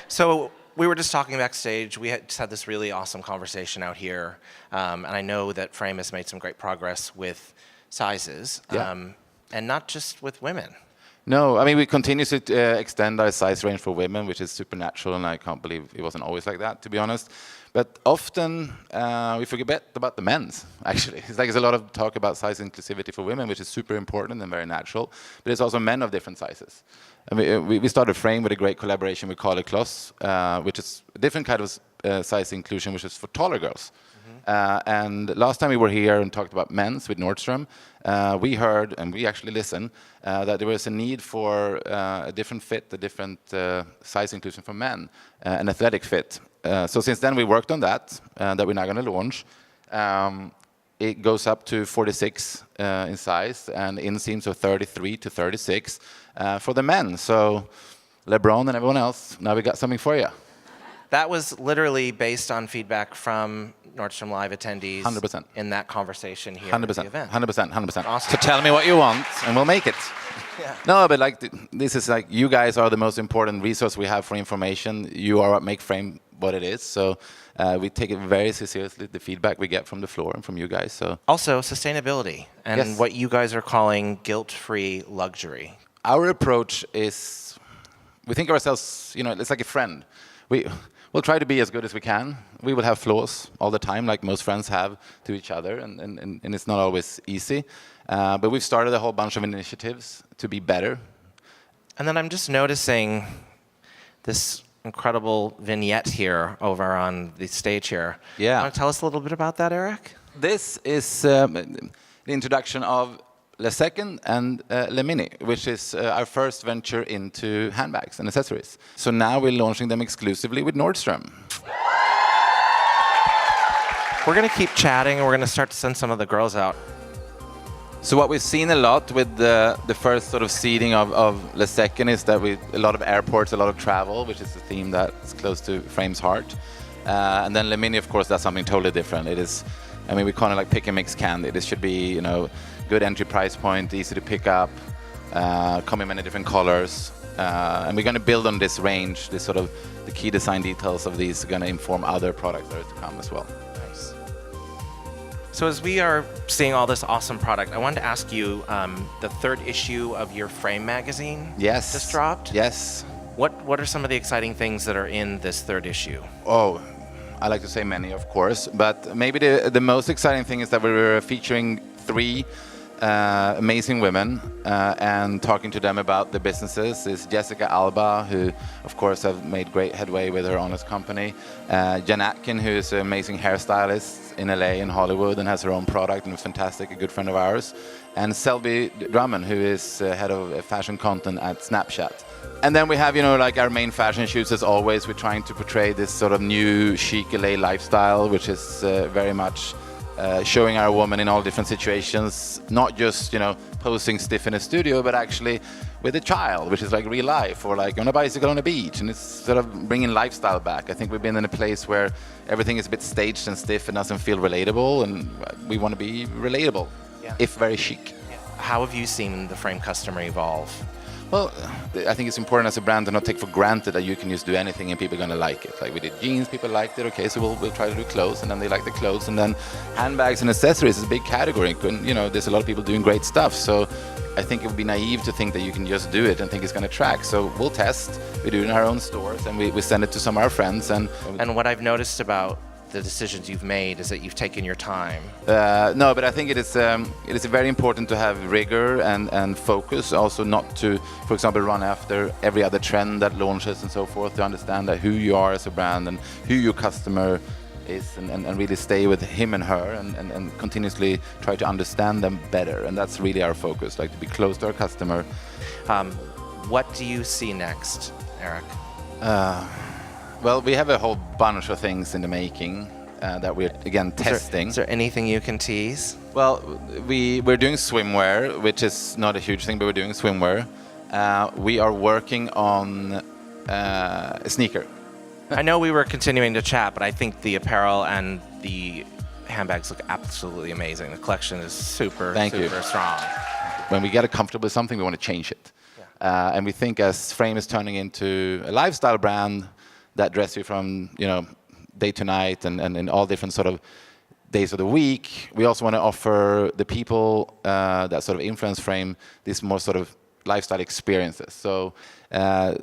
So we were just talking backstage. We just had this really awesome conversation out here, and I know that Frame has made some great progress with sizes, and not just with women. No, I mean, we continue to extend our size range for women, which is supernatural, and I can't believe it wasn't always like that, to be honest. But often we forget about the men's, actually. It's like there's a lot of talk about size inclusivity for women, which is super important and very natural. But there's also men of different sizes. And we started Frame with a great collaboration with Carly Kloss, which is a different kind of size inclusion, which is for taller girls. And last time we were here and talked about men's with Nordstrom, we heard, and we actually listened, that there was a need for a different fit, a different size inclusion for men, an athletic fit. So since then we worked on that we're now going to launch. It goes up to 46 in size and inseams of 33 to 36 for the men. So LeBron and everyone else, now we got something for you. That was literally based on feedback from Nordstrom Live attendees 100%. In that conversation here 100%, at the event. 100%. Awesome. So tell me what you want, and we'll make it. Yeah. No, but like this is like you guys are the most important resource we have for information. You are what make Frame what it is. So we take it very seriously, the feedback we get from the floor and from you guys. So also sustainability and what you guys are calling guilt-free luxury. Our approach is we think of ourselves, it's like a friend. We'll try to be as good as we can. We will have flaws all the time, like most friends have to each other, and it's not always easy. But we've started a whole bunch of initiatives to be better. And then I'm just noticing this incredible vignette here over on the stage here. Yeah. Want to tell us a little bit about that, Erik? This is the introduction of Le Second and Le Mini, which is our first venture into handbags and accessories. So now we're launching them exclusively with Nordstrom. We're going to keep chatting, and we're going to start to send some of the girls out. So what we've seen a lot with the first sort of seeding of Le Second is that a lot of airports, a lot of travel, which is a theme that's close to Frame's heart. And then Le Mini, of course, that's something totally different. It is, we kind of like pick and mix candy. This should be, good entry price point, easy to pick up, come in many different colors. And we're going to build on this range, this sort of the key design details of these are going to inform other products that are to come as well. Nice. So as we are seeing all this awesome product, I wanted to ask you, the third issue of your Frame magazine just dropped. Yes. What are some of the exciting things that are in this third issue? Oh, I like to say many, of course, but maybe the most exciting thing is that we're featuring 3 amazing women and talking to them about the businesses is Jessica Alba, who of course have made great headway with her honest company, Jen Atkin, who is an amazing hairstylist in LA and Hollywood and has her own product and a good friend of ours, and Selby Drummond, who is head of fashion content at Snapchat. And then we have, like our main fashion shoots as always. We're trying to portray this sort of new chic LA lifestyle, which is very much showing our woman in all different situations, not just, posing stiff in a studio, but actually with a child, which is like real life, or like on a bicycle on a beach. And it's sort of bringing lifestyle back. I think we've been in a place where everything is a bit staged and stiff and doesn't feel relatable, and we want to be relatable, if very chic. How have you seen the Frame customer evolve? Well, I think it's important as a brand to not take for granted that you can just do anything and people are going to like it. Like we did jeans, people liked it, okay, so we'll try to do clothes, and then they like the clothes. And then handbags and accessories is a big category. There's a lot of people doing great stuff. So I think it would be naive to think that you can just do it and think it's going to track. So we'll test. We do it in our own stores, and we send it to some of our friends. And what I've noticed about the decisions you've made is that you've taken your time. No, but I think it is very important to have rigor and focus. Also, not to, for example, run after every other trend that launches and so forth. To understand that who you are as a brand and who your customer is, and really stay with him and her, and continuously try to understand them better. And that's really our focus, like to be close to our customer. What do you see next, Erik? Well, we have a whole bunch of things in the making that we're, again, testing. Is there anything you can tease? Well, we're doing swimwear, which is not a huge thing, but we're doing swimwear. We are working on a sneaker. I know we were continuing to chat, but I think the apparel and the handbags look absolutely amazing. The collection is super strong. When we get comfortable with something, we want to change it. And we think as Frame is turning into a lifestyle brand that dress you from, day to night and in all different sort of days of the week, we also want to offer the people that sort of influence Frame these more sort of lifestyle experiences. So I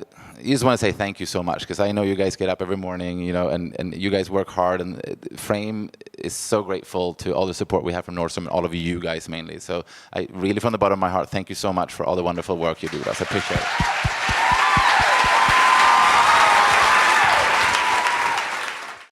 just want to say thank you so much, because I know you guys get up every morning, and you guys work hard, and Frame is so grateful to all the support we have from Nordstrom and all of you guys mainly. So I really, from the bottom of my heart, thank you so much for all the wonderful work you do with us. I appreciate it.